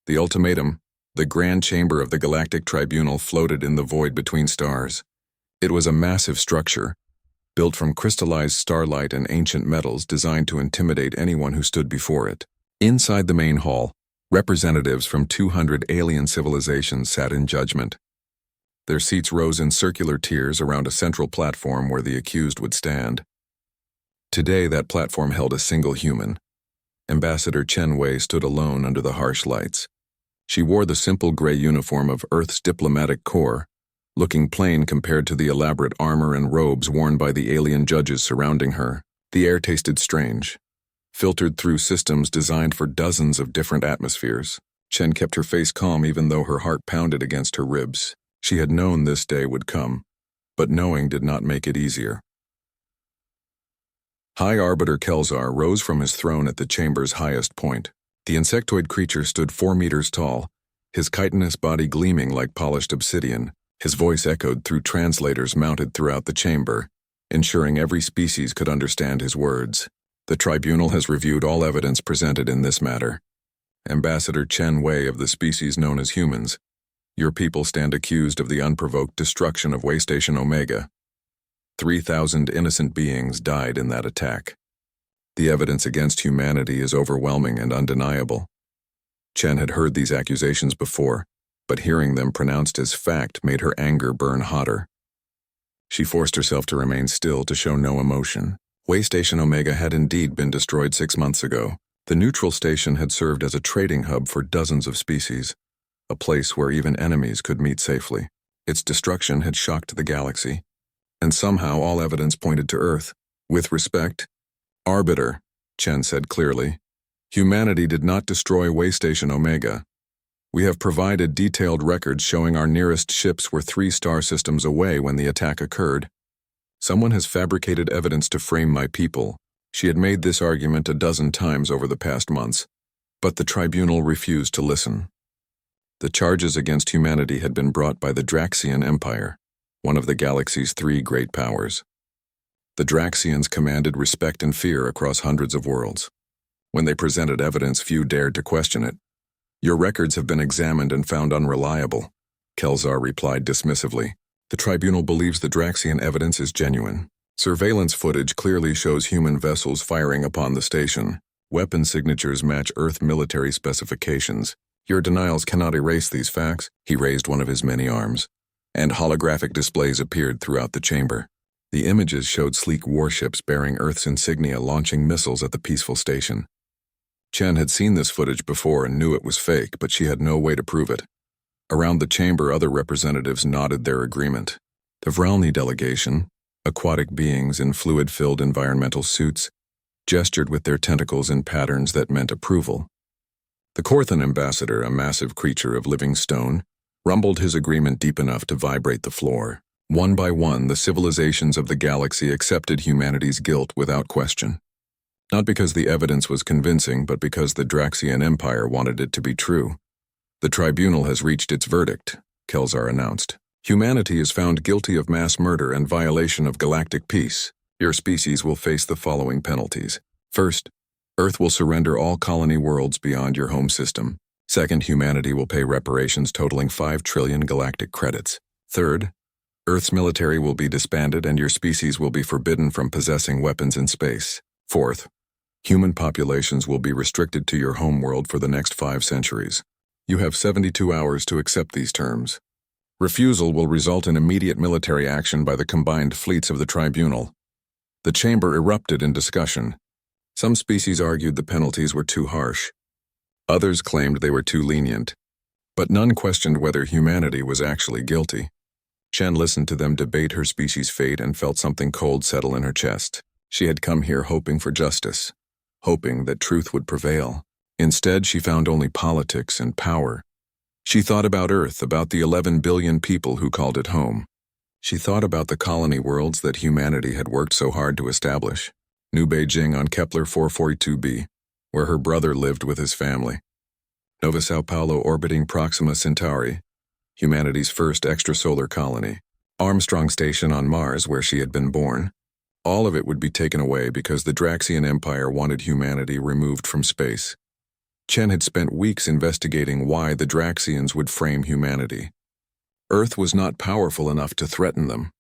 The ultimatum, the grand chamber of the Galactic Tribunal, floated in the void between stars. It was a massive structure, built from crystallized starlight and ancient metals designed to intimidate anyone who stood before it. Inside the main hall, representatives from 200 alien civilizations sat in judgment. Their seats rose in circular tiers around a central platform where the accused would stand. Today, that platform held a single human. Ambassador Chen Wei stood alone under the harsh lights. She wore the simple gray uniform of Earth's diplomatic corps, looking plain compared to the elaborate armor and robes worn by the alien judges surrounding her. The air tasted strange, filtered through systems designed for dozens of different atmospheres. Chen kept her face calm even though her heart pounded against her ribs. She had known this day would come, but knowing did not make it easier. High Arbiter Kelzar rose from his throne at the chamber's highest point. The insectoid creature stood 4 meters tall, his chitinous body gleaming like polished obsidian. His voice echoed through translators mounted throughout the chamber, ensuring every species could understand his words. The tribunal has reviewed all evidence presented in this matter. Ambassador Chen Wei of the species known as humans, your people stand accused of the unprovoked destruction of Waystation Omega. 3,000 innocent beings died in that attack. The evidence against humanity is overwhelming and undeniable. Chen had heard these accusations before, but hearing them pronounced as fact made her anger burn hotter. She forced herself to remain still to show no emotion. Waystation Omega had indeed been destroyed 6 months ago. The neutral station had served as a trading hub for dozens of species, a place where even enemies could meet safely. Its destruction had shocked the galaxy, and somehow all evidence pointed to Earth. With respect, Arbiter, Chen said clearly, humanity did not destroy Waystation Omega. We have provided detailed records showing our nearest ships were 3 star systems away when the attack occurred. Someone has fabricated evidence to frame my people. She had made this argument a dozen times over the past months, but the tribunal refused to listen. The charges against humanity had been brought by the Draxian Empire, one of the galaxy's 3 great powers. The Draxians commanded respect and fear across hundreds of worlds. When they presented evidence, few dared to question it. Your records have been examined and found unreliable, Kelzar replied dismissively. The tribunal believes the Draxian evidence is genuine. Surveillance footage clearly shows human vessels firing upon the station. Weapon signatures match Earth military specifications. Your denials cannot erase these facts. He raised one of his many arms, and holographic displays appeared throughout the chamber. The images showed sleek warships bearing Earth's insignia launching missiles at the peaceful station. Chen had seen this footage before and knew it was fake, but she had no way to prove it. Around the chamber, other representatives nodded their agreement. The Vralny delegation, aquatic beings in fluid-filled environmental suits, gestured with their tentacles in patterns that meant approval. The Corthan ambassador, a massive creature of living stone, rumbled his agreement deep enough to vibrate the floor. One by one, the civilizations of the galaxy accepted humanity's guilt without question. Not because the evidence was convincing, but because the Draxian Empire wanted it to be true. The tribunal has reached its verdict, Kelzar announced. Humanity is found guilty of mass murder and violation of galactic peace. Your species will face the following penalties. First, Earth will surrender all colony worlds beyond your home system. Second, humanity will pay reparations totaling 5 trillion galactic credits. Third, Earth's military will be disbanded and your species will be forbidden from possessing weapons in space. Fourth, human populations will be restricted to your home world for the next 5 centuries. You have 72 hours to accept these terms. Refusal will result in immediate military action by the combined fleets of the tribunal. The chamber erupted in discussion. Some species argued the penalties were too harsh. Others claimed they were too lenient. But none questioned whether humanity was actually guilty. Chen listened to them debate her species' fate and felt something cold settle in her chest. She had come here hoping for justice, hoping that truth would prevail. Instead, she found only politics and power. She thought about Earth, about the 11 billion people who called it home. She thought about the colony worlds that humanity had worked so hard to establish. New Beijing on Kepler 442b, where her brother lived with his family. Nova Sao Paulo orbiting Proxima Centauri, humanity's first extrasolar colony. Armstrong Station on Mars, where she had been born. All of it would be taken away because the Draxian Empire wanted humanity removed from space. Chen had spent weeks investigating why the Draxians would frame humanity. Earth was not powerful enough to threaten them.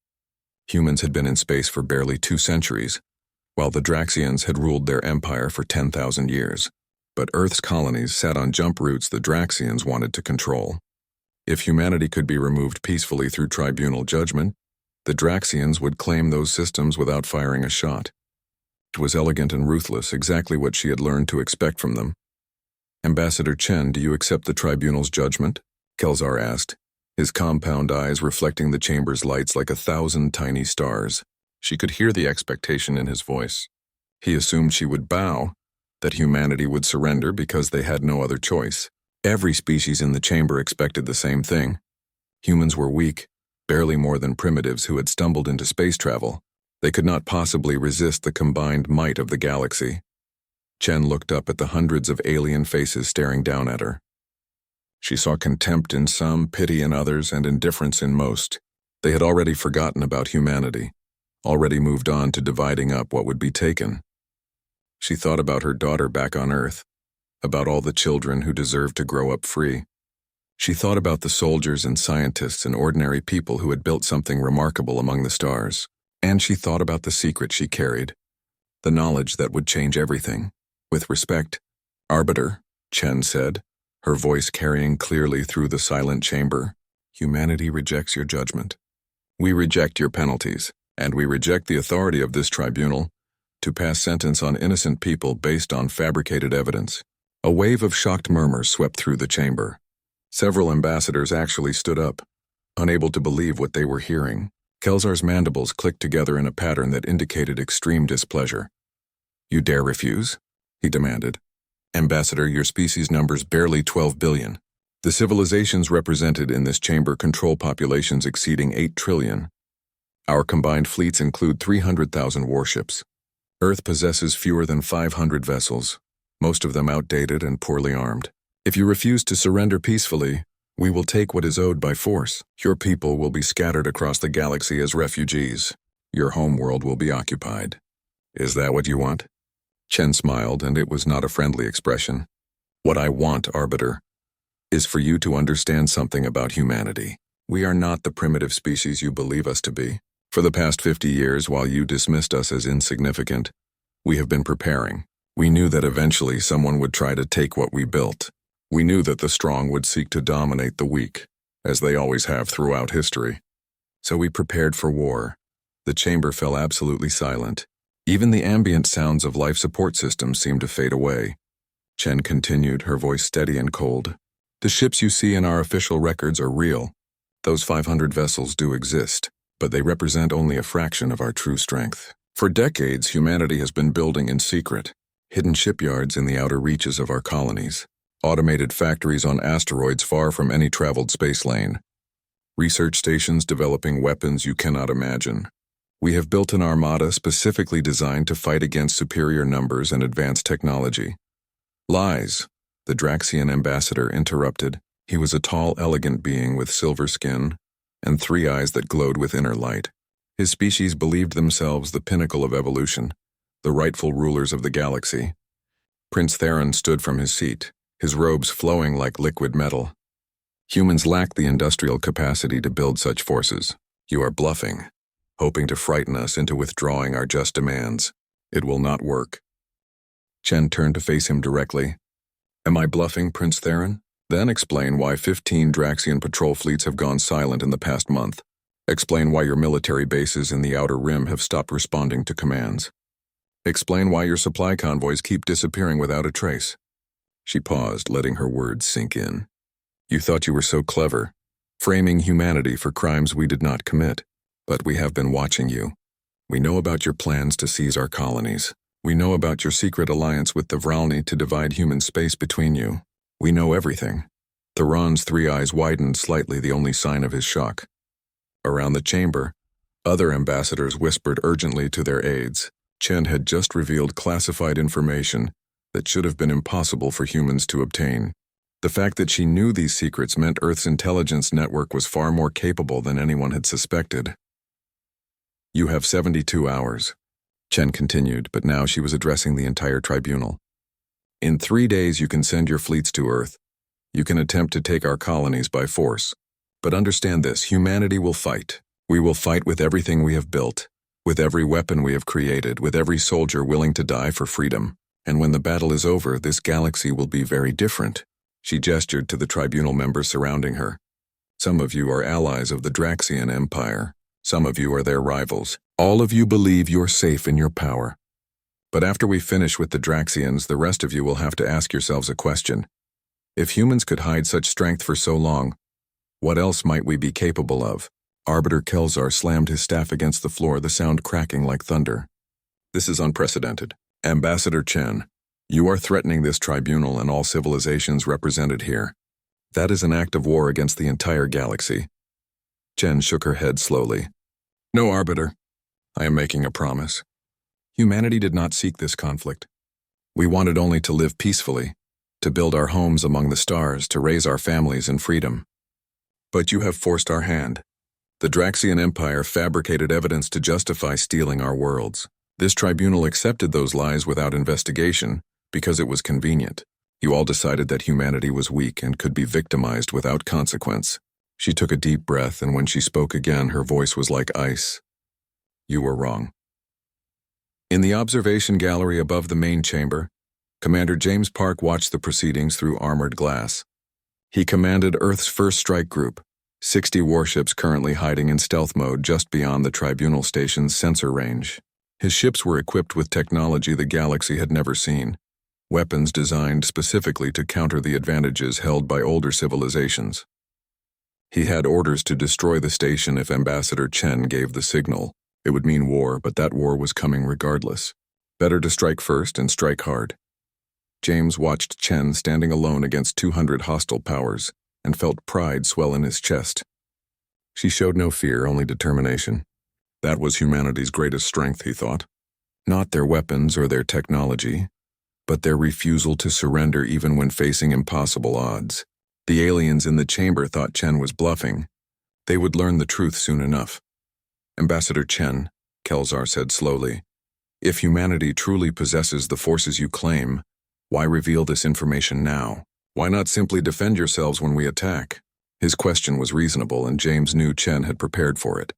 Humans had been in space for barely 2 centuries, while the Draxians had ruled their empire for 10,000 years. But Earth's colonies sat on jump routes the Draxians wanted to control. If humanity could be removed peacefully through tribunal judgment, the Draxians would claim those systems without firing a shot. It was elegant and ruthless, exactly what she had learned to expect from them. "Ambassador Chen, do you accept the tribunal's judgment?" Kelzar asked, his compound eyes reflecting the chamber's lights like 1,000 tiny stars. She could hear the expectation in his voice. He assumed she would bow, that humanity would surrender because they had no other choice. Every species in the chamber expected the same thing. Humans were weak, barely more than primitives who had stumbled into space travel. They could not possibly resist the combined might of the galaxy. Chen looked up at the hundreds of alien faces staring down at her. She saw contempt in some, pity in others, and indifference in most. They had already forgotten about humanity, already moved on to dividing up what would be taken. She thought about her daughter back on Earth, about all the children who deserved to grow up free. She thought about the soldiers and scientists and ordinary people who had built something remarkable among the stars. And she thought about the secret she carried, the knowledge that would change everything. "With respect, Arbiter," Chen said, her voice carrying clearly through the silent chamber, "humanity rejects your judgment. We reject your penalties, and we reject the authority of this tribunal to pass sentence on innocent people based on fabricated evidence." A wave of shocked murmurs swept through the chamber. Several ambassadors actually stood up, unable to believe what they were hearing. Kelzar's mandibles clicked together in a pattern that indicated extreme displeasure. "You dare refuse?" he demanded. "Ambassador, your species numbers barely 12 billion. The civilizations represented in this chamber control populations exceeding 8 trillion. Our combined fleets include 300,000 warships. Earth possesses fewer than 500 vessels, most of them outdated and poorly armed. If you refuse to surrender peacefully, we will take what is owed by force. Your people will be scattered across the galaxy as refugees. Your homeworld will be occupied. Is that what you want?" Chen smiled, and it was not a friendly expression. "What I want, Arbiter, is for you to understand something about humanity. We are not the primitive species you believe us to be. For the past 50 years, while you dismissed us as insignificant, we have been preparing. We knew that eventually someone would try to take what we built. We knew that the strong would seek to dominate the weak, as they always have throughout history. So we prepared for war." The chamber fell absolutely silent. Even the ambient sounds of life support systems seemed to fade away. Chen continued, her voice steady and cold. "The ships you see in our official records are real. Those 500 vessels do exist, but they represent only a fraction of our true strength. For decades, humanity has been building in secret, hidden shipyards in the outer reaches of our colonies, automated factories on asteroids far from any traveled space lane, research stations developing weapons you cannot imagine. We have built an armada specifically designed to fight against superior numbers and advanced technology." "Lies," the Draxian ambassador interrupted. He was a tall, elegant being with silver skin and 3 eyes that glowed with inner light. His species believed themselves the pinnacle of evolution, the rightful rulers of the galaxy. Prince Terran stood from his seat, his robes flowing like liquid metal. "Humans lack the industrial capacity to build such forces. You are bluffing, hoping to frighten us into withdrawing our just demands. It will not work." Chen turned to face him directly. "Am I bluffing, Prince Terran? Then explain why 15 Draxian patrol fleets have gone silent in the past month. Explain why your military bases in the Outer Rim have stopped responding to commands. Explain why your supply convoys keep disappearing without a trace." She paused, letting her words sink in. "You thought you were so clever, framing humanity for crimes we did not commit. But we have been watching you. We know about your plans to seize our colonies. We know about your secret alliance with the Vralni to divide human space between you. We know everything." Theron's 3 eyes widened slightly, the only sign of his shock. Around the chamber, other ambassadors whispered urgently to their aides. Chen had just revealed classified information that should have been impossible for humans to obtain. The fact that she knew these secrets meant Earth's intelligence network was far more capable than anyone had suspected. "You have 72 hours, Chen continued, but now she was addressing the entire tribunal. In 3 days you can send your fleets to Earth. You can attempt to take our colonies by force. But understand this, humanity will fight. We will fight with everything we have built, with every weapon we have created, with every soldier willing to die for freedom. And when the battle is over, this galaxy will be very different. She gestured to the tribunal members surrounding her. Some of you are allies of the Draxian Empire. Some of you are their rivals. All of you believe you're safe in your power. But after we finish with the Draxians, the rest of you will have to ask yourselves a question. If humans could hide such strength for so long, what else might we be capable of? Arbiter Kelzar slammed his staff against the floor, the sound cracking like thunder. This is unprecedented. Ambassador Chen, you are threatening this tribunal and all civilizations represented here. That is an act of war against the entire galaxy. Chen shook her head slowly. No, Arbiter. I am making a promise. Humanity did not seek this conflict. We wanted only to live peacefully, to build our homes among the stars, to raise our families in freedom. But you have forced our hand. The Draxian Empire fabricated evidence to justify stealing our worlds. This tribunal accepted those lies without investigation because it was convenient. You all decided that humanity was weak and could be victimized without consequence. She took a deep breath, and when she spoke again, her voice was like ice. You were wrong. In the observation gallery above the main chamber, Commander James Park watched the proceedings through armored glass. He commanded Earth's first strike group, 60 warships currently hiding in stealth mode just beyond the tribunal station's sensor range. His ships were equipped with technology the galaxy had never seen, weapons designed specifically to counter the advantages held by older civilizations. He had orders to destroy the station if Ambassador Chen gave the signal. It would mean war, but that war was coming regardless. Better to strike first and strike hard. James watched Chen standing alone against 200 hostile powers and felt pride swell in his chest. She showed no fear, only determination. That was humanity's greatest strength, he thought. Not their weapons or their technology, but their refusal to surrender even when facing impossible odds. The aliens in the chamber thought Chen was bluffing. They would learn the truth soon enough. Ambassador Chen, Kelzar said slowly, if humanity truly possesses the forces you claim, why reveal this information now? Why not simply defend yourselves when we attack? His question was reasonable, and James knew Chen had prepared for it.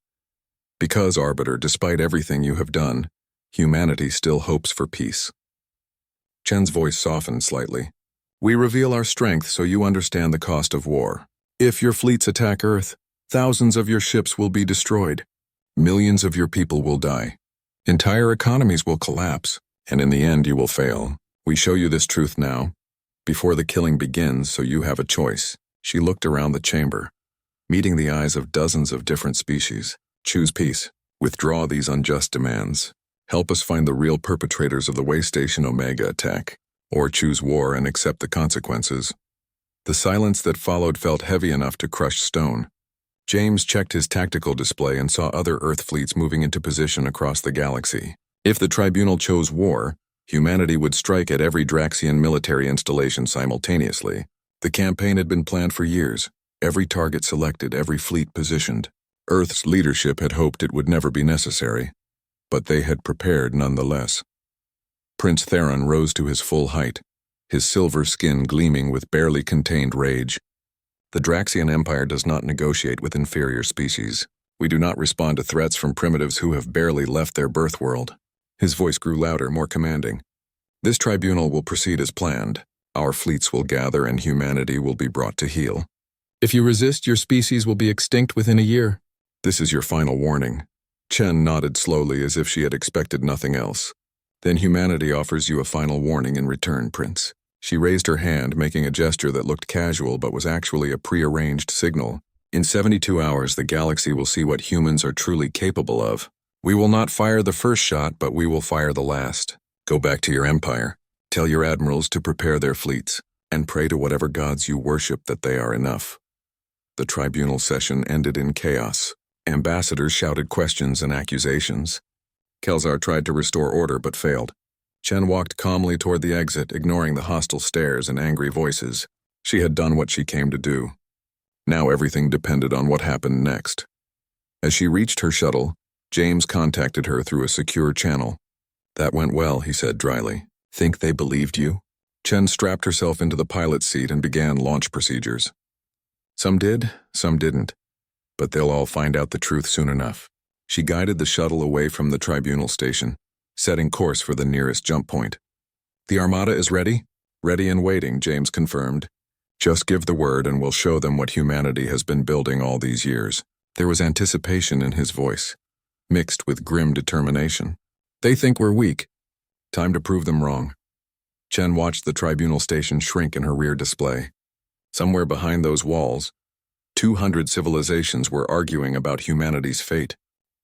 Because, Arbiter, despite everything you have done, humanity still hopes for peace. Chen's voice softened slightly. We reveal our strength so you understand the cost of war. If your fleets attack Earth, thousands of your ships will be destroyed. Millions of your people will die. Entire economies will collapse, and in the end you will fail. We show you this truth now, before the killing begins, so you have a choice. She looked around the chamber, meeting the eyes of dozens of different species. Choose peace. Withdraw these unjust demands. Help us find the real perpetrators of the Way Station Omega attack. Or choose war and accept the consequences. The silence that followed felt heavy enough to crush stone. James checked his tactical display and saw other Earth fleets moving into position across the galaxy. If the tribunal chose war, humanity would strike at every Draxian military installation simultaneously. The campaign had been planned for years, every target selected, every fleet positioned. Earth's leadership had hoped it would never be necessary, but they had prepared nonetheless. Prince Terran rose to his full height, his silver skin gleaming with barely contained rage. The Draxian Empire does not negotiate with inferior species. We do not respond to threats from primitives who have barely left their birth world. His voice grew louder, more commanding. This tribunal will proceed as planned. Our fleets will gather and humanity will be brought to heel. If you resist, your species will be extinct within a year. This is your final warning. Chen nodded slowly as if she had expected nothing else. Then humanity offers you a final warning in return, Prince. She raised her hand, making a gesture that looked casual but was actually a prearranged signal. In 72 hours, the galaxy will see what humans are truly capable of. We will not fire the first shot, but we will fire the last. Go back to your empire. Tell your admirals to prepare their fleets, and pray to whatever gods you worship that they are enough. The tribunal session ended in chaos. Ambassadors shouted questions and accusations. Kelzar tried to restore order but failed. Chen walked calmly toward the exit, ignoring the hostile stares and angry voices. She had done what she came to do. Now everything depended on what happened next. As she reached her shuttle, James contacted her through a secure channel. That went well, he said dryly. Think they believed you? Chen strapped herself into the pilot's seat and began launch procedures. Some did, some didn't, but they'll all find out the truth soon enough. She guided the shuttle away from the tribunal station, setting course for the nearest jump point. The Armada is ready? Ready and waiting, James confirmed. Just give the word and we'll show them what humanity has been building all these years. There was anticipation in his voice, mixed with grim determination. They think we're weak. Time to prove them wrong. Chen watched the tribunal station shrink in her rear display. Somewhere behind those walls, 200 civilizations were arguing about humanity's fate.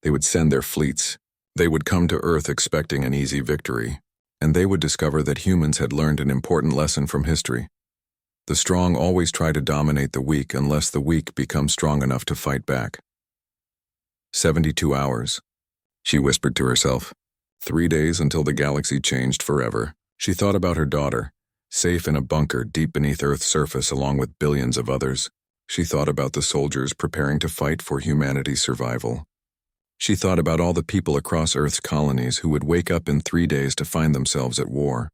They would send their fleets. They would come to Earth expecting an easy victory, and they would discover that humans had learned an important lesson from history. The strong always try to dominate the weak unless the weak become strong enough to fight back. 72 hours, she whispered to herself. 3 days until the galaxy changed forever. She thought about her daughter, safe in a bunker deep beneath Earth's surface along with billions of others. She thought about the soldiers preparing to fight for humanity's survival. She thought about all the people across Earth's colonies who would wake up in 3 days to find themselves at war.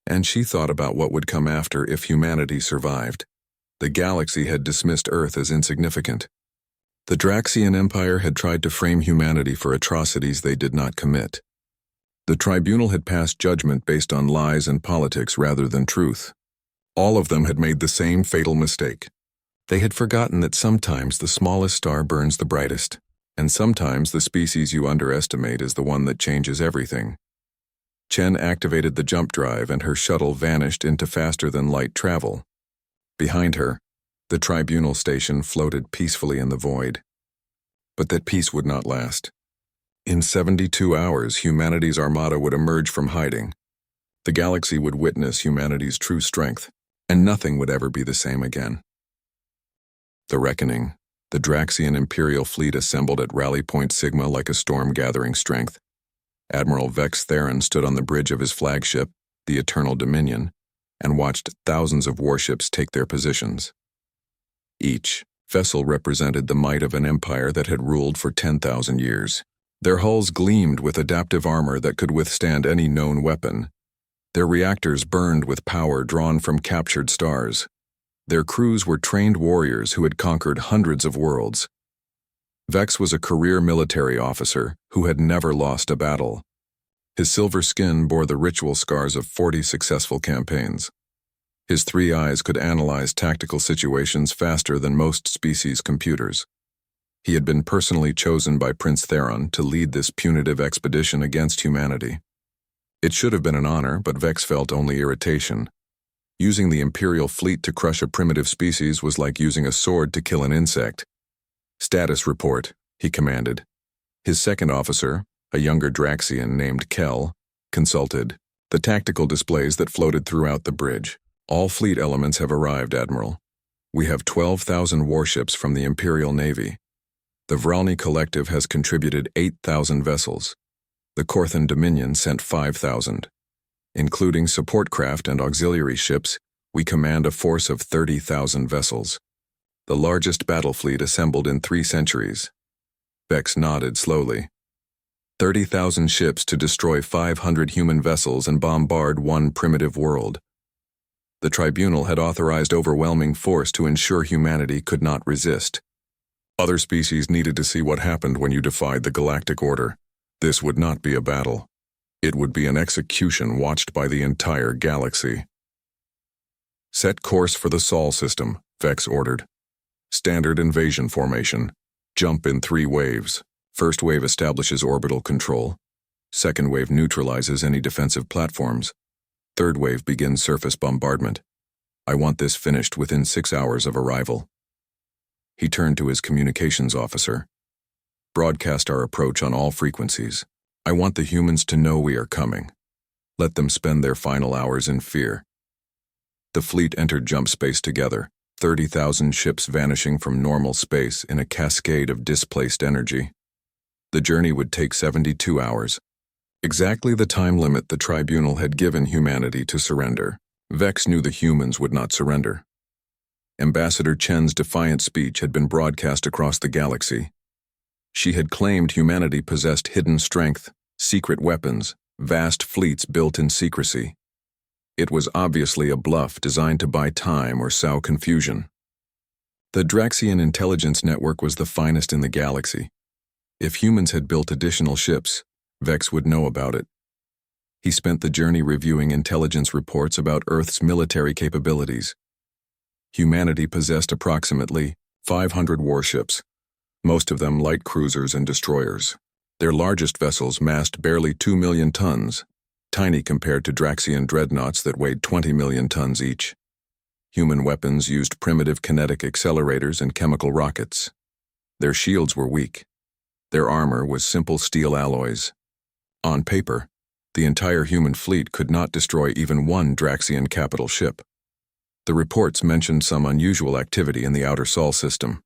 And she thought about what would come after if humanity survived. The galaxy had dismissed Earth as insignificant. The Draxian Empire had tried to frame humanity for atrocities they did not commit. The tribunal had passed judgment based on lies and politics rather than truth. All of them had made the same fatal mistake. They had forgotten that sometimes the smallest star burns the brightest, and sometimes the species you underestimate is the one that changes everything. Chen activated the jump drive and her shuttle vanished into faster-than-light travel. Behind her, the tribunal station floated peacefully in the void. But that peace would not last. In 72 hours, humanity's Armada would emerge from hiding. The galaxy would witness humanity's true strength, and nothing would ever be the same again. The Reckoning. The Draxian Imperial fleet assembled at Rally Point Sigma like a storm gathering strength. Admiral Vex Theron stood on the bridge of his flagship, the Eternal Dominion, and watched thousands of warships take their positions. Each vessel represented the might of an empire that had ruled for 10,000 years. Their hulls gleamed with adaptive armor that could withstand any known weapon. Their reactors burned with power drawn from captured stars. Their crews were trained warriors who had conquered hundreds of worlds. Vex was a career military officer who had never lost a battle. His silver skin bore the ritual scars of 40 successful campaigns. His 3 eyes could analyze tactical situations faster than most species' computers. He had been personally chosen by Prince Theron to lead this punitive expedition against humanity. It should have been an honor, but Vex felt only irritation. Using the Imperial fleet to crush a primitive species was like using a sword to kill an insect. "Status report," he commanded. His second officer, a younger Draxian named Kell, consulted the tactical displays that floated throughout the bridge. "All fleet elements have arrived, Admiral. We have 12,000 warships from the Imperial Navy. The Vralny Collective has contributed 8,000 vessels. The Corthan Dominion sent 5,000. Including support craft and auxiliary ships, we command a force of 30,000 vessels. The largest battle fleet assembled in 3 centuries. Vex nodded slowly. 30,000 ships to destroy 500 human vessels and bombard 1 primitive world. The tribunal had authorized overwhelming force to ensure humanity could not resist. Other species needed to see what happened when you defied the Galactic Order. This would not be a battle. It would be an execution watched by the entire galaxy. "Set course for the Sol system," Vex ordered. "Standard invasion formation. Jump in 3 waves. First wave establishes orbital control. Second wave neutralizes any defensive platforms. Third wave begins surface bombardment. I want this finished within 6 hours of arrival." He turned to his communications officer. "Broadcast our approach on all frequencies. I want the humans to know we are coming. Let them spend their final hours in fear." The fleet entered jump space together, 30,000 ships vanishing from normal space in a cascade of displaced energy. The journey would take 72 hours, exactly the time limit the tribunal had given humanity to surrender. Vex knew the humans would not surrender. Ambassador Chen's defiant speech had been broadcast across the galaxy. She had claimed humanity possessed hidden strength, secret weapons, vast fleets built in secrecy. It was obviously a bluff designed to buy time or sow confusion. The Draxian intelligence network was the finest in the galaxy. If humans had built additional ships, Vex would know about it. He spent the journey reviewing intelligence reports about Earth's military capabilities. Humanity possessed approximately 500 warships, most of them light cruisers and destroyers. Their largest vessels massed barely 2 million tons, tiny compared to Draxian dreadnoughts that weighed 20 million tons each. Human weapons used primitive kinetic accelerators and chemical rockets. Their shields were weak. Their armor was simple steel alloys. On paper, the entire human fleet could not destroy even one Draxian capital ship. The reports mentioned some unusual activity in the outer Sol system.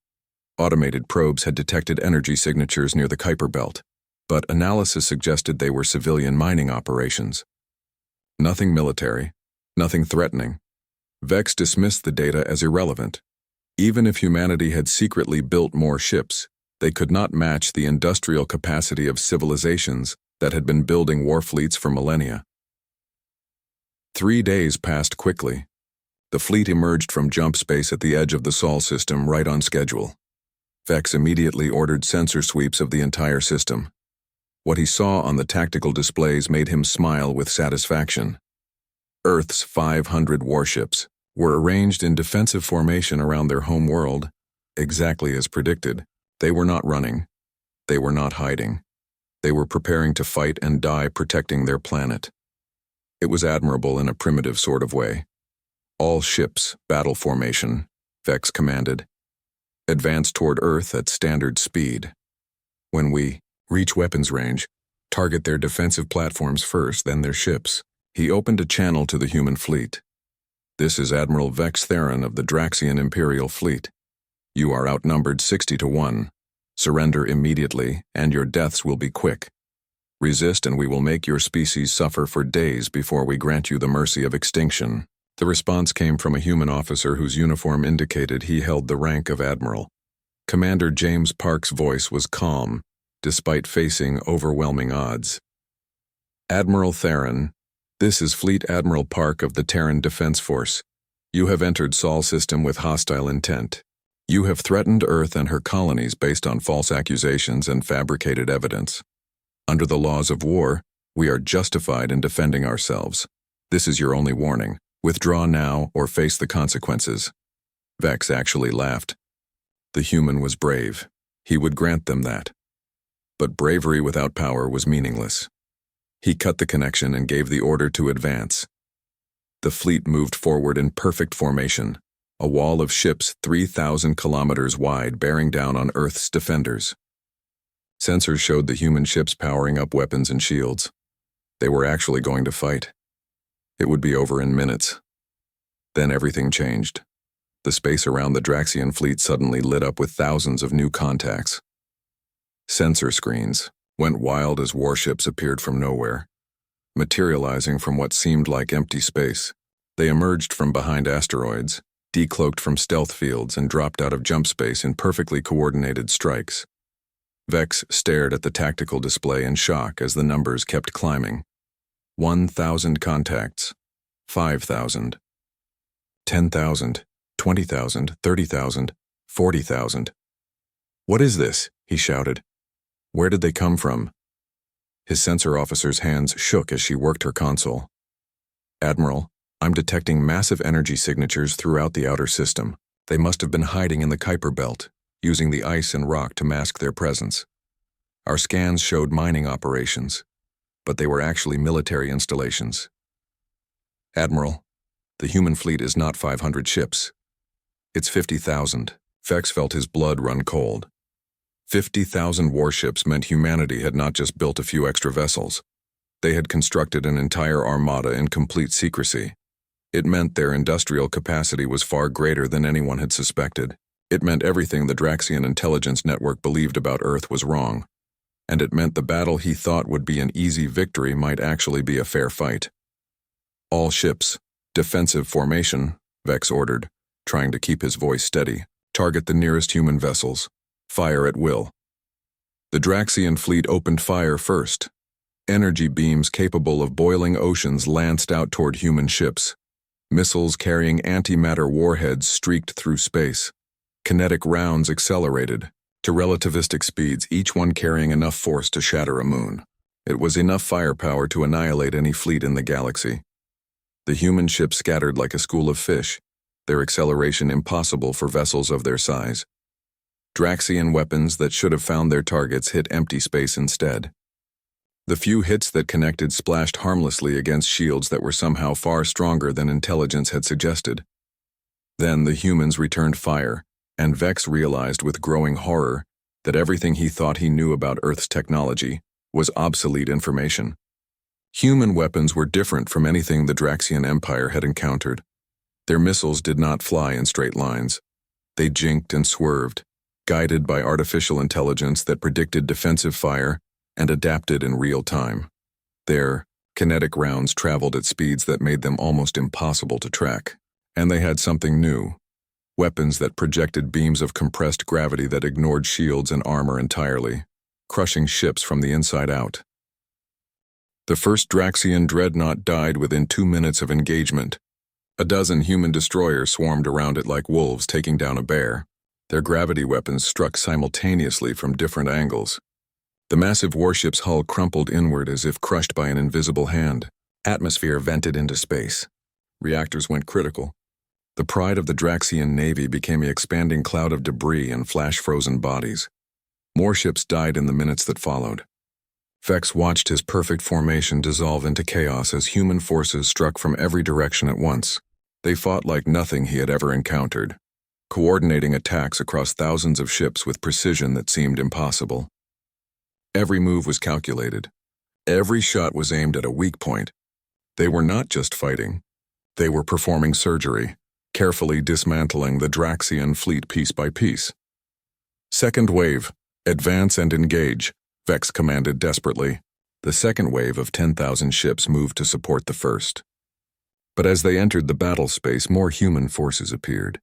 Automated probes had detected energy signatures near the Kuiper Belt, but analysis suggested they were civilian mining operations. Nothing military, nothing threatening. Vex dismissed the data as irrelevant. Even if humanity had secretly built more ships, they could not match the industrial capacity of civilizations that had been building war fleets for millennia. 3 days passed quickly. The fleet emerged from jump space at the edge of the Sol system right on schedule. Vex immediately ordered sensor sweeps of the entire system. What he saw on the tactical displays made him smile with satisfaction. Earth's 500 warships were arranged in defensive formation around their home world, exactly as predicted. They were not running. They were not hiding. They were preparing to fight and die protecting their planet. It was admirable in a primitive sort of way. All ships, battle formation, Vex commanded. Advance toward Earth at standard speed. When we reach weapons range, target their defensive platforms first, then their ships. He opened a channel to the human fleet. This is Admiral Vex Terran of the Draxian Imperial Fleet. You are outnumbered 60 to 1. Surrender immediately, and your deaths will be quick. Resist and we will make your species suffer for days before we grant you the mercy of extinction. The response came from a human officer whose uniform indicated he held the rank of Admiral. Commander James Park's voice was calm, despite facing overwhelming odds. Admiral Terran, this is Fleet Admiral Park of the Terran Defense Force. You have entered Sol system with hostile intent. You have threatened Earth and her colonies based on false accusations and fabricated evidence. Under the laws of war, we are justified in defending ourselves. This is your only warning. Withdraw now or face the consequences. Vex actually laughed. The human was brave. He would grant them that. But bravery without power was meaningless. He cut the connection and gave the order to advance. The fleet moved forward in perfect formation, a wall of ships 3,000 kilometers wide bearing down on Earth's defenders. Sensors showed the human ships powering up weapons and shields. They were actually going to fight. It would be over in minutes. Then everything changed. The space around the Draxian fleet suddenly lit up with thousands of new contacts. Sensor screens went wild as warships appeared from nowhere. Materializing from what seemed like empty space, they emerged from behind asteroids, decloaked from stealth fields, and dropped out of jump space in perfectly coordinated strikes. Vex stared at the tactical display in shock as the numbers kept climbing. 1,000 contacts, 5,000, 10,000, 20,000, 30,000, 40,000. What is this? He shouted. Where did they come from? His sensor officer's hands shook as she worked her console. Admiral, I'm detecting massive energy signatures throughout the outer system. They must have been hiding in the Kuiper Belt, using the ice and rock to mask their presence. Our scans showed mining operations, but they were actually military installations. Admiral, the human fleet is not 500 ships. It's 50,000. Vex felt his blood run cold. 50,000 warships meant humanity had not just built a few extra vessels. They had constructed an entire armada in complete secrecy. It meant their industrial capacity was far greater than anyone had suspected. It meant everything the Draxian intelligence network believed about Earth was wrong. And it meant the battle he thought would be an easy victory might actually be a fair fight. All ships, defensive formation, Vex ordered, trying to keep his voice steady. Target the nearest human vessels. Fire at will. The Draxian fleet opened fire first. Energy beams capable of boiling oceans lanced out toward human ships. Missiles carrying antimatter warheads streaked through space. Kinetic rounds accelerated to relativistic speeds, each one carrying enough force to shatter a moon. It was enough firepower to annihilate any fleet in the galaxy. The human ships scattered like a school of fish, their acceleration impossible for vessels of their size. Draxian weapons that should have found their targets hit empty space instead. The few hits that connected splashed harmlessly against shields that were somehow far stronger than intelligence had suggested. Then the humans returned fire, and Vex realized with growing horror that everything he thought he knew about Earth's technology was obsolete information. Human weapons were different from anything the Draxian Empire had encountered. Their missiles did not fly in straight lines. They jinked and swerved, guided by artificial intelligence that predicted defensive fire and adapted in real time. Their kinetic rounds traveled at speeds that made them almost impossible to track. And they had something new. Weapons that projected beams of compressed gravity that ignored shields and armor entirely, crushing ships from the inside out. The first Draxian dreadnought died within 2 minutes of engagement. A dozen human destroyers swarmed around it like wolves taking down a bear. Their gravity weapons struck simultaneously from different angles. The massive warship's hull crumpled inward as if crushed by an invisible hand. Atmosphere vented into space. Reactors went critical. The pride of the Draxian Navy became an expanding cloud of debris and flash-frozen bodies. More ships died in the minutes that followed. Vex watched his perfect formation dissolve into chaos as human forces struck from every direction at once. They fought like nothing he had ever encountered, coordinating attacks across thousands of ships with precision that seemed impossible. Every move was calculated. Every shot was aimed at a weak point. They were not just fighting. They were performing surgery, carefully dismantling the Draxian fleet piece by piece. Second wave, advance and engage, Vex commanded desperately. The second wave of 10,000 ships moved to support the first. But as they entered the battle space, more human forces appeared.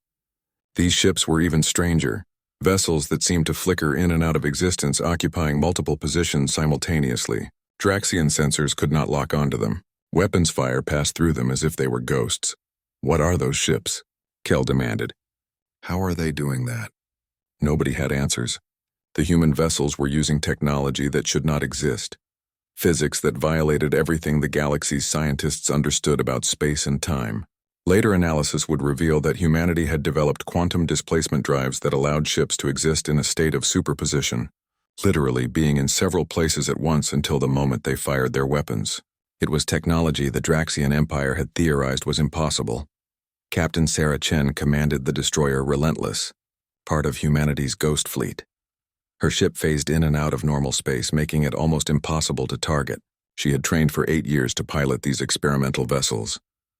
These ships were even stranger, vessels that seemed to flicker in and out of existence, occupying multiple positions simultaneously. Draxian sensors could not lock onto them. Weapons fire passed through them as if they were ghosts. "What are those ships?" Kel demanded. "How are they doing that?" Nobody had answers. The human vessels were using technology that should not exist. Physics that violated everything the galaxy's scientists understood about space and time. Later analysis would reveal that humanity had developed quantum displacement drives that allowed ships to exist in a state of superposition, literally being in several places at once until the moment they fired their weapons. It was technology the Draxian Empire had theorized was impossible. Captain Sarah Chen commanded the destroyer Relentless, part of humanity's ghost fleet. Her ship phased in and out of normal space, making it almost impossible to target. She had trained for 8 years to pilot these experimental vessels,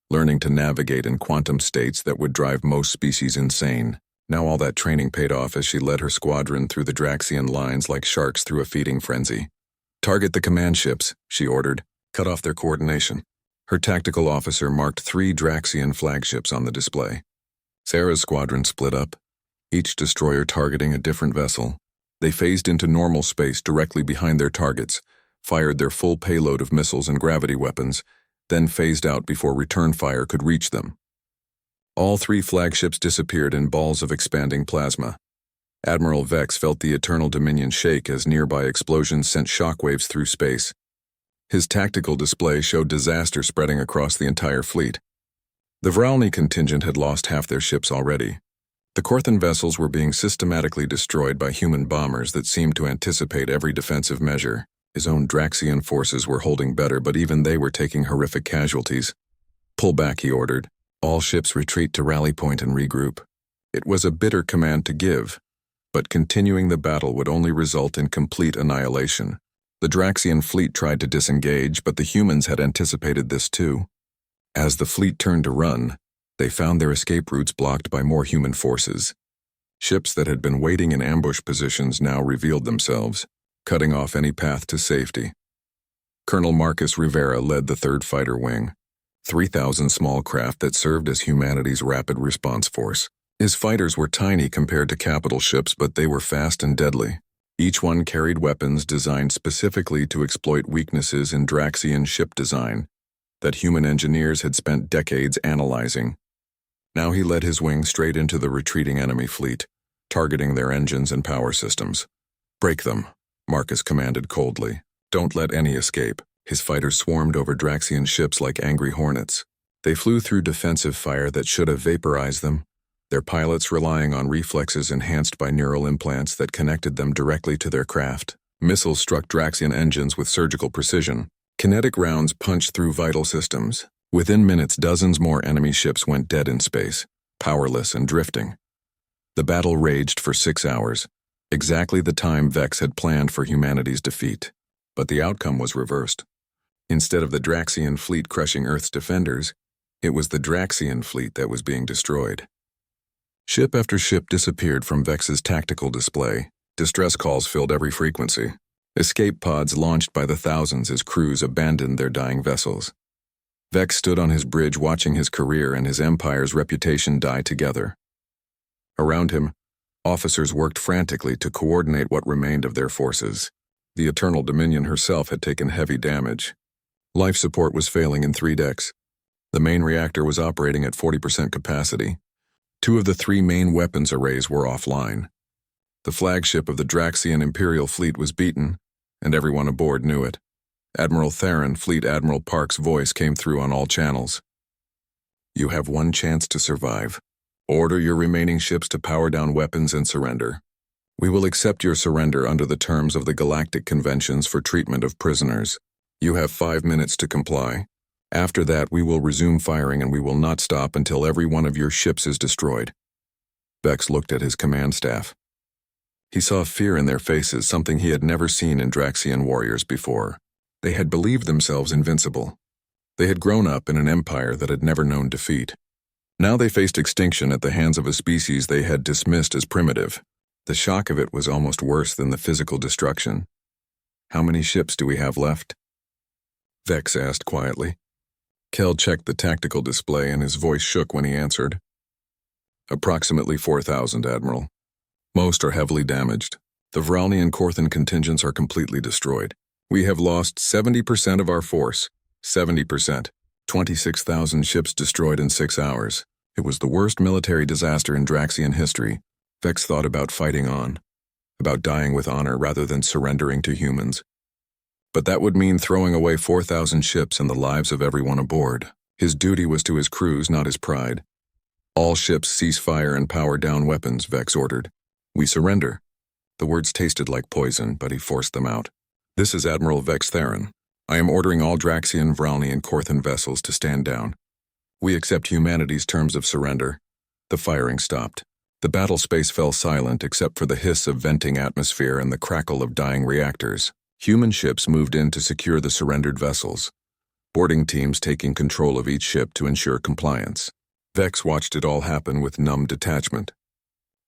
learning to navigate in quantum states that would drive most species insane. Now all that training paid off as she led her squadron through the Draxian lines like sharks through a feeding frenzy. "Target the command ships," she ordered. "Cut off their coordination." Her tactical officer marked 3 Draxian flagships on the display. Sarah's squadron split up, each destroyer targeting a different vessel. They phased into normal space directly behind their targets, fired their full payload of missiles and gravity weapons, then phased out before return fire could reach them. All 3 flagships disappeared in balls of expanding plasma. Admiral Vex felt the Eternal Dominion shake as nearby explosions sent shockwaves through space. His tactical display showed disaster spreading across the entire fleet. The Vralny contingent had lost half their ships already. The Korthan vessels were being systematically destroyed by human bombers that seemed to anticipate every defensive measure. His own Draxian forces were holding better, but even they were taking horrific casualties. "Pull back," he ordered. "All ships retreat to rally point and regroup." It was a bitter command to give, but continuing the battle would only result in complete annihilation. The Draxian fleet tried to disengage, but the humans had anticipated this too. As the fleet turned to run, they found their escape routes blocked by more human forces. Ships that had been waiting in ambush positions now revealed themselves, cutting off any path to safety. Colonel Marcus Rivera led the 3rd Fighter Wing, 3,000 small craft that served as humanity's rapid response force. His fighters were tiny compared to capital ships, but they were fast and deadly. Each one carried weapons designed specifically to exploit weaknesses in Draxian ship design that human engineers had spent decades analyzing. Now he led his wing straight into the retreating enemy fleet, targeting their engines and power systems. "Break them," Marcus commanded coldly. "Don't let any escape." His fighters swarmed over Draxian ships like angry hornets. They flew through defensive fire that should have vaporized them, their pilots relying on reflexes enhanced by neural implants that connected them directly to their craft. Missiles struck Draxian engines with surgical precision. Kinetic rounds punched through vital systems. Within minutes, dozens more enemy ships went dead in space, powerless and drifting. The battle raged for 6 hours, exactly the time Vex had planned for humanity's defeat. But the outcome was reversed. Instead of the Draxian fleet crushing Earth's defenders, it was the Draxian fleet that was being destroyed. Ship after ship disappeared from Vex's tactical display. Distress calls filled every frequency. Escape pods launched by the thousands as crews abandoned their dying vessels. Vex stood on his bridge watching his career and his empire's reputation die together. Around him, officers worked frantically to coordinate what remained of their forces. The Eternal Dominion herself had taken heavy damage. Life support was failing in 3 decks. The main reactor was operating at 40% capacity. 2 of the 3 main weapons arrays were offline. The flagship of the Draxian Imperial Fleet was beaten, and everyone aboard knew it. Admiral Terran, Fleet Admiral Park's voice came through on all channels. "You have one chance to survive. Order your remaining ships to power down weapons and surrender. We will accept your surrender under the terms of the Galactic Conventions for treatment of prisoners. You have 5 minutes to comply. After that, we will resume firing and we will not stop until every one of your ships is destroyed." Vex looked at his command staff. He saw fear in their faces, something he had never seen in Draxian warriors before. They had believed themselves invincible. They had grown up in an empire that had never known defeat. Now they faced extinction at the hands of a species they had dismissed as primitive. The shock of it was almost worse than the physical destruction. "How many ships do we have left?" Vex asked quietly. Kel checked the tactical display and his voice shook when he answered. "Approximately 4,000, Admiral. Most are heavily damaged. The Vralni and Korthan contingents are completely destroyed. We have lost 70% of our force. 70%. 26,000 ships destroyed in 6 hours. It was the worst military disaster in Draxian history." Vex thought about fighting on, about dying with honor rather than surrendering to humans. But that would mean throwing away 4,000 ships and the lives of everyone aboard. His duty was to his crews, not his pride. "All ships cease fire and power down weapons," Vex ordered. "We surrender." The words tasted like poison, but he forced them out. "This is Admiral Vex Theron. I am ordering all Draxian, Vralni, and Korthan vessels to stand down. We accept humanity's terms of surrender." The firing stopped. The battle space fell silent except for the hiss of venting atmosphere and the crackle of dying reactors. Human ships moved in to secure the surrendered vessels, boarding teams taking control of each ship to ensure compliance. Vex watched it all happen with numb detachment.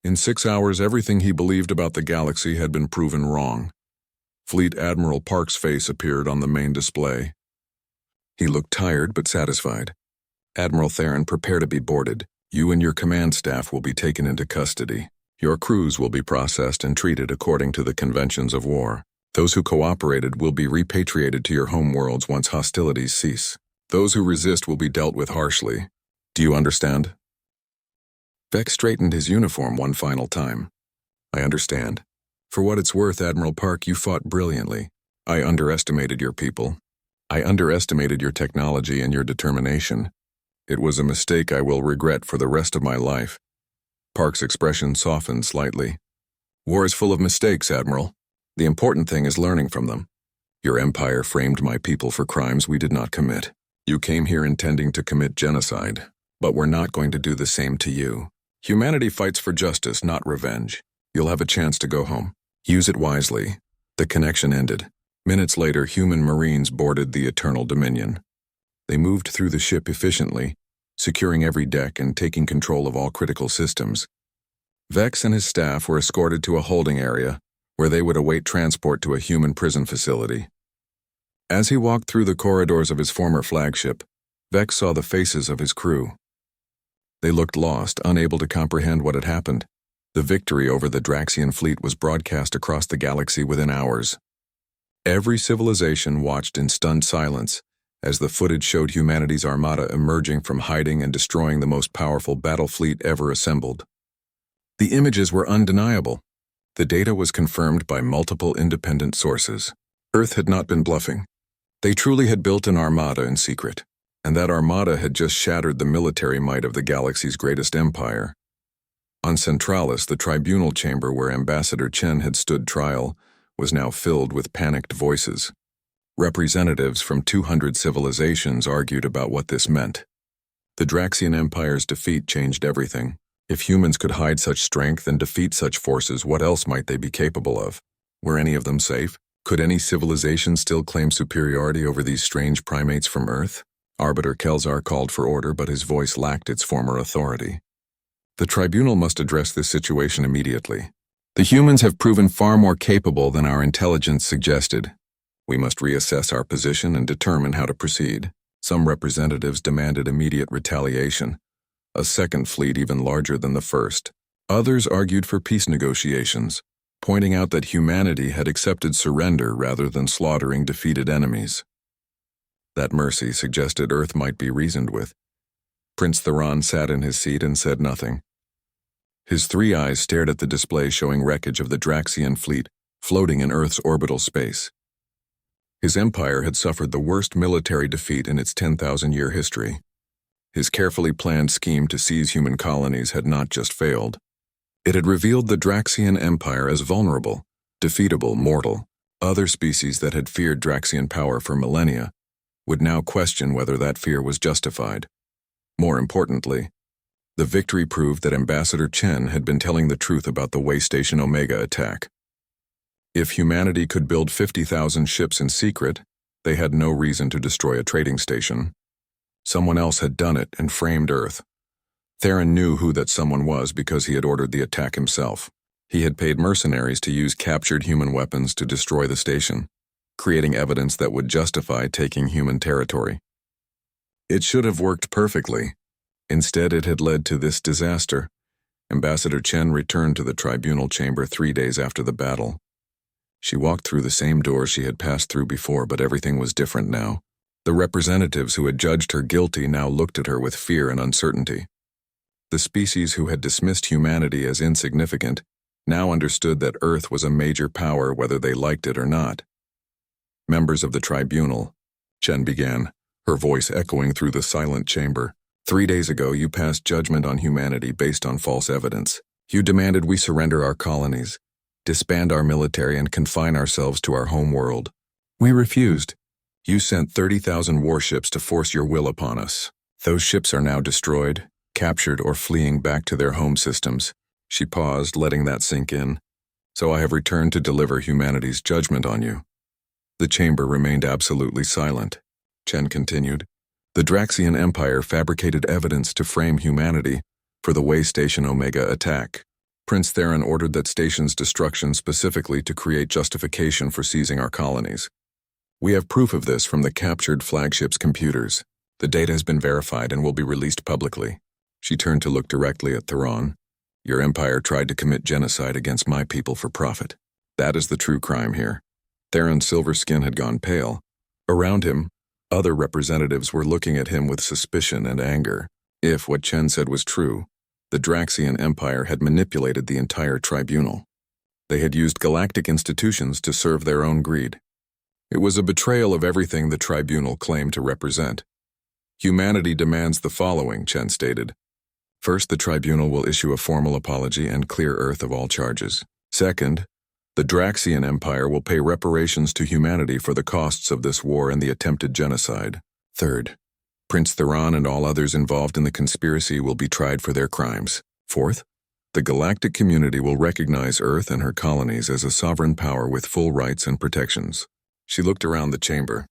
In 6 hours, everything he believed about the galaxy had been proven wrong. Fleet Admiral Park's face appeared on the main display. He looked tired but satisfied. "Admiral Theron, prepare to be boarded. You and your command staff will be taken into custody. Your crews will be processed and treated according to the conventions of war. Those who cooperated will be repatriated to your home worlds once hostilities cease. Those who resist will be dealt with harshly. Do you understand?" Vex straightened his uniform one final time. "I understand. For what it's worth, Admiral Park, you fought brilliantly. I underestimated your people. I underestimated your technology and your determination. It was a mistake I will regret for the rest of my life." Park's expression softened slightly. "War is full of mistakes, Admiral. The important thing is learning from them. Your empire framed my people for crimes we did not commit. You came here intending to commit genocide, but we're not going to do the same to you. Humanity fights for justice, not revenge. You'll have a chance to go home. Use it wisely." The connection ended. Minutes later, human Marines boarded the Eternal Dominion. They moved through the ship efficiently, securing every deck and taking control of all critical systems. Vex and his staff were escorted to a holding area, where they would await transport to a human prison facility. As he walked through the corridors of his former flagship, Vex saw the faces of his crew. They looked lost, unable to comprehend what had happened. The victory over the Draxian fleet was broadcast across the galaxy within hours. Every civilization watched in stunned silence as the footage showed humanity's armada emerging from hiding and destroying the most powerful battle fleet ever assembled. The images were undeniable. The data was confirmed by multiple independent sources. Earth had not been bluffing. They truly had built an armada in secret, and that armada had just shattered the military might of the galaxy's greatest empire. On Centralis, the tribunal chamber where Ambassador Chen had stood trial was now filled with panicked voices. Representatives from 200 civilizations argued about what this meant. The Draxian Empire's defeat changed everything. If humans could hide such strength and defeat such forces, what else might they be capable of? Were any of them safe? Could any civilization still claim superiority over these strange primates from Earth? Arbiter Kelzar called for order, but his voice lacked its former authority. The tribunal must address this situation immediately. The humans have proven far more capable than our intelligence suggested. We must reassess our position and determine how to proceed. Some representatives demanded immediate retaliation, a second fleet even larger than the first. Others argued for peace negotiations, pointing out that humanity had accepted surrender rather than slaughtering defeated enemies. That mercy suggested Earth might be reasoned with. Prince Theron sat in his seat and said nothing. His three eyes stared at the display showing wreckage of the Draxian fleet floating in Earth's orbital space. His empire had suffered the worst military defeat in its 10,000-year history. His carefully planned scheme to seize human colonies had not just failed. It had revealed the Draxian Empire as vulnerable, defeatable, mortal. Other species that had feared Draxian power for millennia would now question whether that fear was justified. More importantly, the victory proved that Ambassador Chen had been telling the truth about the Waystation Omega attack. If humanity could build 50,000 ships in secret, they had no reason to destroy a trading station. Someone else had done it and framed Earth. Terran knew who that someone was because he had ordered the attack himself. He had paid mercenaries to use captured human weapons to destroy the station, creating evidence that would justify taking human territory. It should have worked perfectly. Instead, it had led to this disaster. Ambassador Chen returned to the tribunal chamber 3 days after the battle. She walked through the same door she had passed through before, but everything was different now. The representatives who had judged her guilty now looked at her with fear and uncertainty. The species who had dismissed humanity as insignificant now understood that Earth was a major power whether they liked it or not. Members of the tribunal, Chen began, her voice echoing through the silent chamber. 3 days ago, you passed judgment on humanity based on false evidence. You demanded we surrender our colonies, disband our military, and confine ourselves to our home world. We refused. You sent 30,000 warships to force your will upon us. Those ships are now destroyed, captured, or fleeing back to their home systems. She paused, letting that sink in. So I have returned to deliver humanity's judgment on you. The chamber remained absolutely silent. Chen continued. The Draxian Empire fabricated evidence to frame humanity for the Waystation Omega attack. Prince Theron ordered that station's destruction specifically to create justification for seizing our colonies. We have proof of this from the captured flagship's computers. The data has been verified and will be released publicly. She turned to look directly at Theron. Your empire tried to commit genocide against my people for profit. That is the true crime here. Theron's silver skin had gone pale. Around him, other representatives were looking at him with suspicion and anger. If what Chen said was true, the Draxian Empire had manipulated the entire tribunal. They had used galactic institutions to serve their own greed. It was a betrayal of everything the tribunal claimed to represent. Humanity demands the following, Chen stated. First, the tribunal will issue a formal apology and clear Earth of all charges. Second, the Draxian Empire will pay reparations to humanity for the costs of this war and the attempted genocide. Third, Prince Theron and all others involved in the conspiracy will be tried for their crimes. Fourth, the galactic community will recognize Earth and her colonies as a sovereign power with full rights and protections. She looked around the chamber.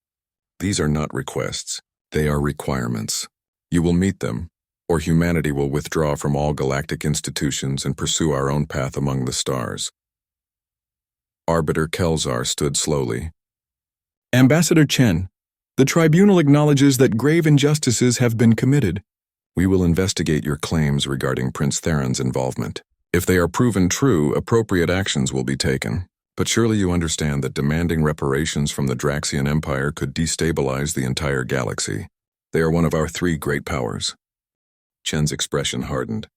These are not requests. They are requirements. You will meet them, or humanity will withdraw from all galactic institutions and pursue our own path among the stars. Arbiter Kelzar stood slowly. Ambassador Chen, the tribunal acknowledges that grave injustices have been committed. We will investigate your claims regarding Prince Theron's involvement. If they are proven true, appropriate actions will be taken. But surely you understand that demanding reparations from the Draxian Empire could destabilize the entire galaxy. They are one of our 3 great powers. Chen's expression hardened.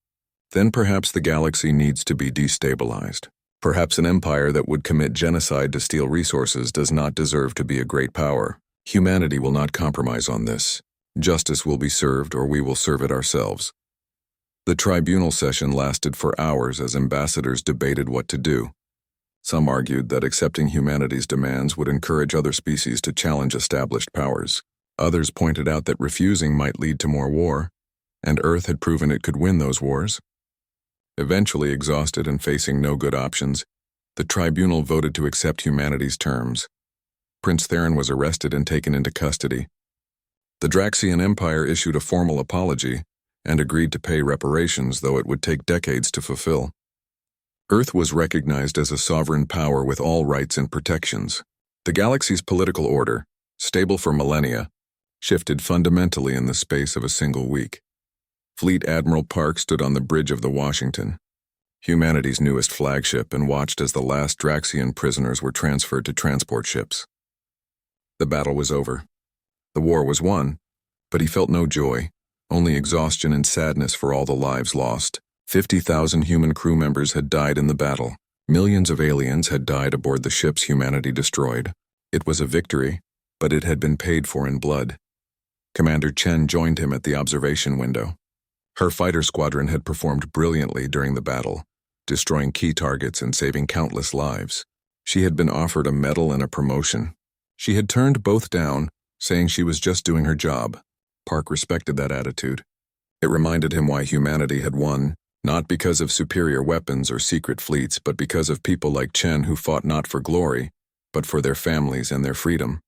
Then perhaps the galaxy needs to be destabilized. Perhaps an empire that would commit genocide to steal resources does not deserve to be a great power. Humanity will not compromise on this. Justice will be served, or we will serve it ourselves. The tribunal session lasted for hours as ambassadors debated what to do. Some argued that accepting humanity's demands would encourage other species to challenge established powers. Others pointed out that refusing might lead to more war, and Earth had proven it could win those wars. Eventually, exhausted and facing no good options, the tribunal voted to accept humanity's terms. Prince Terran was arrested and taken into custody. The Draxian Empire issued a formal apology and agreed to pay reparations, though it would take decades to fulfill. Earth was recognized as a sovereign power with all rights and protections. The galaxy's political order, stable for millennia, shifted fundamentally in the space of a single week. Fleet Admiral Park stood on the bridge of the Washington, humanity's newest flagship, and watched as the last Draxian prisoners were transferred to transport ships. The battle was over. The war was won, but he felt no joy, only exhaustion and sadness for all the lives lost. 50,000 human crew members had died in the battle. Millions of aliens had died aboard the ships humanity destroyed. It was a victory, but it had been paid for in blood. Commander Chen joined him at the observation window. Her fighter squadron had performed brilliantly during the battle, destroying key targets and saving countless lives. She had been offered a medal and a promotion. She had turned both down, saying she was just doing her job. Park respected that attitude. It reminded him why humanity had won, not because of superior weapons or secret fleets, but because of people like Chen who fought not for glory, but for their families and their freedom.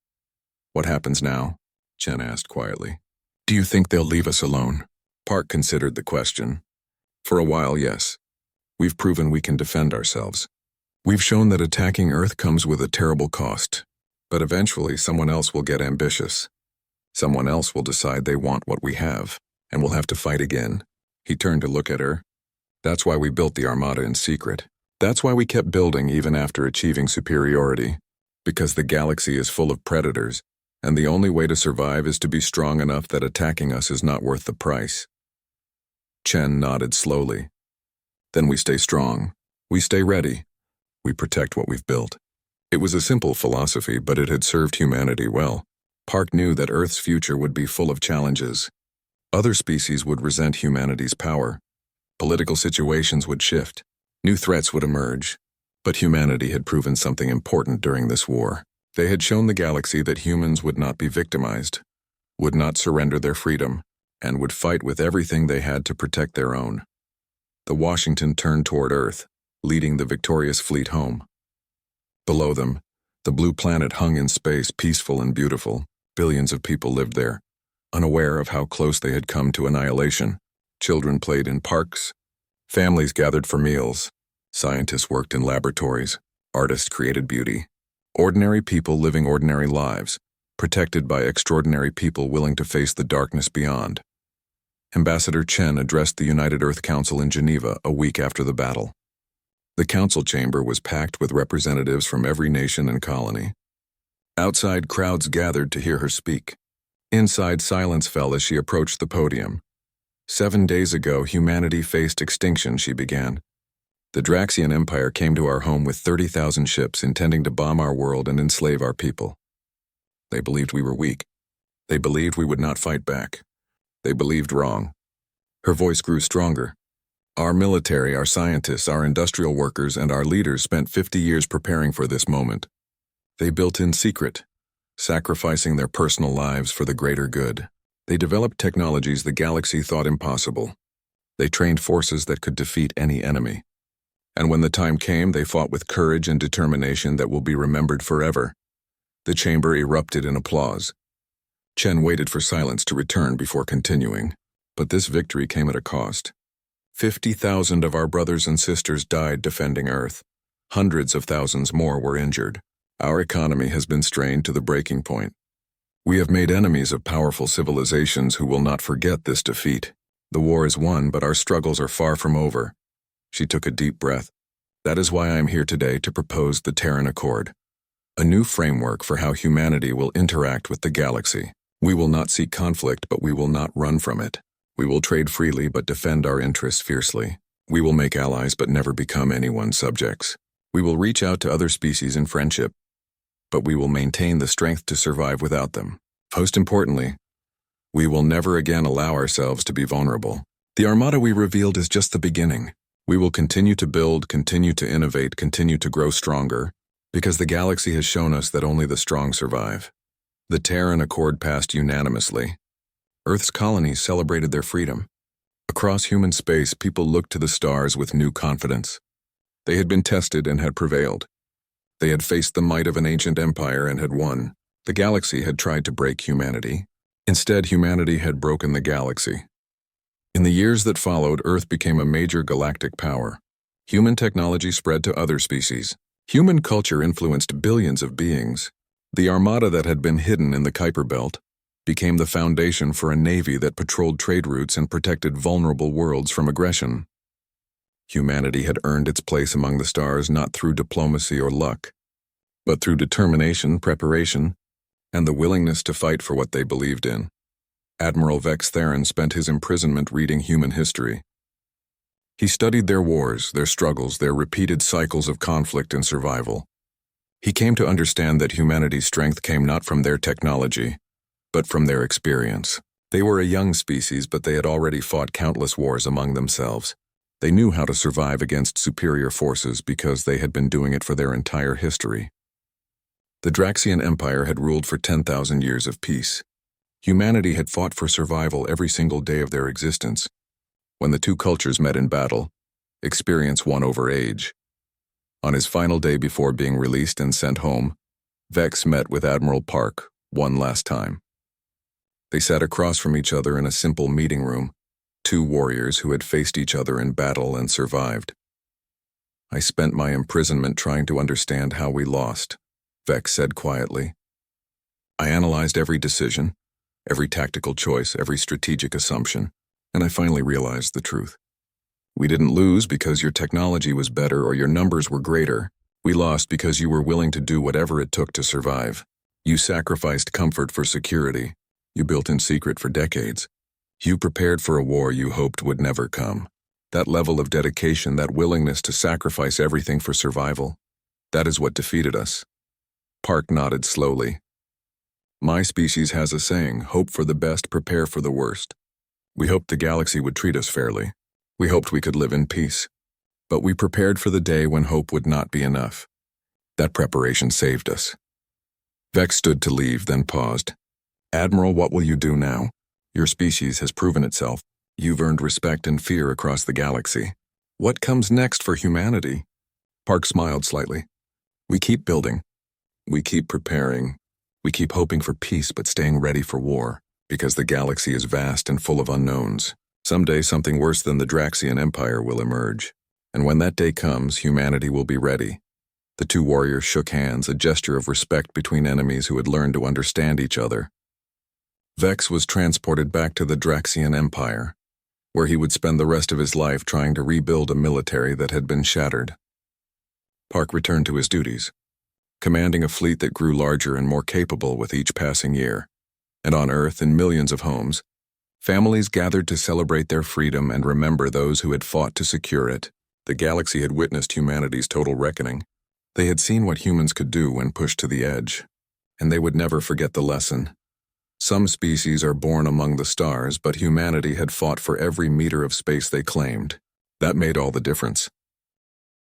"What happens now?" Chen asked quietly. "Do you think they'll leave us alone?" Park considered the question. "For a while, yes. We've proven we can defend ourselves. We've shown that attacking Earth comes with a terrible cost. But eventually someone else will get ambitious. Someone else will decide they want what we have, and we'll have to fight again." He turned to look at her. "That's why we built the Armada in secret. That's why we kept building even after achieving superiority. Because the galaxy is full of predators, and the only way to survive is to be strong enough that attacking us is not worth the price." Chen nodded slowly. "Then we stay strong. We stay ready. We protect what we've built." It was a simple philosophy, but it had served humanity well. Park knew that Earth's future would be full of challenges. Other species would resent humanity's power. Political situations would shift. New threats would emerge. But humanity had proven something important during this war. They had shown the galaxy that humans would not be victimized, would not surrender their freedom, and would fight with everything they had to protect their own. The Washington turned toward Earth, leading the victorious fleet home. Below them, the blue planet hung in space, peaceful and beautiful. Billions of people lived there, unaware of how close they had come to annihilation. Children played in parks. Families gathered for meals. Scientists worked in laboratories. Artists created beauty. Ordinary people living ordinary lives, protected by extraordinary people willing to face the darkness beyond. Ambassador Chen addressed the United Earth Council in Geneva a week after the battle. The council chamber was packed with representatives from every nation and colony. Outside, crowds gathered to hear her speak. Inside, silence fell as she approached the podium. 7 days ago, humanity faced extinction, she began. The Draxian Empire came to our home with 30,000 ships intending to bomb our world and enslave our people. They believed we were weak. They believed we would not fight back. They believed wrong. Her voice grew stronger. Our military, our scientists, our industrial workers, and our leaders spent 50 years preparing for this moment. They built in secret, sacrificing their personal lives for the greater good. They developed technologies the galaxy thought impossible. They trained forces that could defeat any enemy. And when the time came, they fought with courage and determination that will be remembered forever. The chamber erupted in applause. Chen waited for silence to return before continuing. But this victory came at a cost. 50,000 of our brothers and sisters died defending Earth. Hundreds of thousands more were injured. Our economy has been strained to the breaking point. We have made enemies of powerful civilizations who will not forget this defeat. The war is won, but our struggles are far from over. She took a deep breath. That is why I am here today to propose the Terran Accord, a new framework for how humanity will interact with the galaxy. We will not seek conflict, but we will not run from it. We will trade freely, but defend our interests fiercely. We will make allies, but never become anyone's subjects. We will reach out to other species in friendship, but we will maintain the strength to survive without them. Most importantly, we will never again allow ourselves to be vulnerable. The Armada we revealed is just the beginning. We will continue to build, continue to innovate, continue to grow stronger, because the galaxy has shown us that only the strong survive. The Terran Accord passed unanimously. Earth's colonies celebrated their freedom. Across human space, people looked to the stars with new confidence. They had been tested and had prevailed. They had faced the might of an ancient empire and had won. The galaxy had tried to break humanity. Instead, humanity had broken the galaxy. In the years that followed, Earth became a major galactic power. Human technology spread to other species. Human culture influenced billions of beings. The Armada that had been hidden in the Kuiper Belt became the foundation for a navy that patrolled trade routes and protected vulnerable worlds from aggression. Humanity had earned its place among the stars not through diplomacy or luck, but through determination, preparation, and the willingness to fight for what they believed in. Admiral Vex Theron spent his imprisonment reading human history. He studied their wars, their struggles, their repeated cycles of conflict and survival. He came to understand that humanity's strength came not from their technology, but from their experience. They were a young species, but they had already fought countless wars among themselves. They knew how to survive against superior forces because they had been doing it for their entire history. The Draxian Empire had ruled for 10,000 years of peace. Humanity had fought for survival every single day of their existence. When the two cultures met in battle, experience won over age. On his final day before being released and sent home, Vex met with Admiral Park one last time. They sat across from each other in a simple meeting room, two warriors who had faced each other in battle and survived. I spent my imprisonment trying to understand how we lost, Vex said quietly. I analyzed every decision, every tactical choice, every strategic assumption, and I finally realized the truth. We didn't lose because your technology was better or your numbers were greater. We lost because you were willing to do whatever it took to survive. You sacrificed comfort for security. You built in secret for decades. You prepared for a war you hoped would never come. That level of dedication, that willingness to sacrifice everything for survival, that is what defeated us. Park nodded slowly. My species has a saying, hope for the best, prepare for the worst. We hoped the galaxy would treat us fairly. We hoped we could live in peace. But we prepared for the day when hope would not be enough. That preparation saved us. Vex stood to leave, then paused. Admiral, what will you do now? Your species has proven itself. You've earned respect and fear across the galaxy. What comes next for humanity? Park smiled slightly. We keep building. We keep preparing. We keep hoping for peace but staying ready for war, because the galaxy is vast and full of unknowns. Someday something worse than the Draxian Empire will emerge. And when that day comes, humanity will be ready. The two warriors shook hands, a gesture of respect between enemies who had learned to understand each other. Vex was transported back to the Draxian Empire, where he would spend the rest of his life trying to rebuild a military that had been shattered. Park returned to his duties, commanding a fleet that grew larger and more capable with each passing year. And on Earth, in millions of homes, families gathered to celebrate their freedom and remember those who had fought to secure it. The galaxy had witnessed humanity's total reckoning. They had seen what humans could do when pushed to the edge, and they would never forget the lesson. Some species are born among the stars, but humanity had fought for every meter of space they claimed. That made all the difference.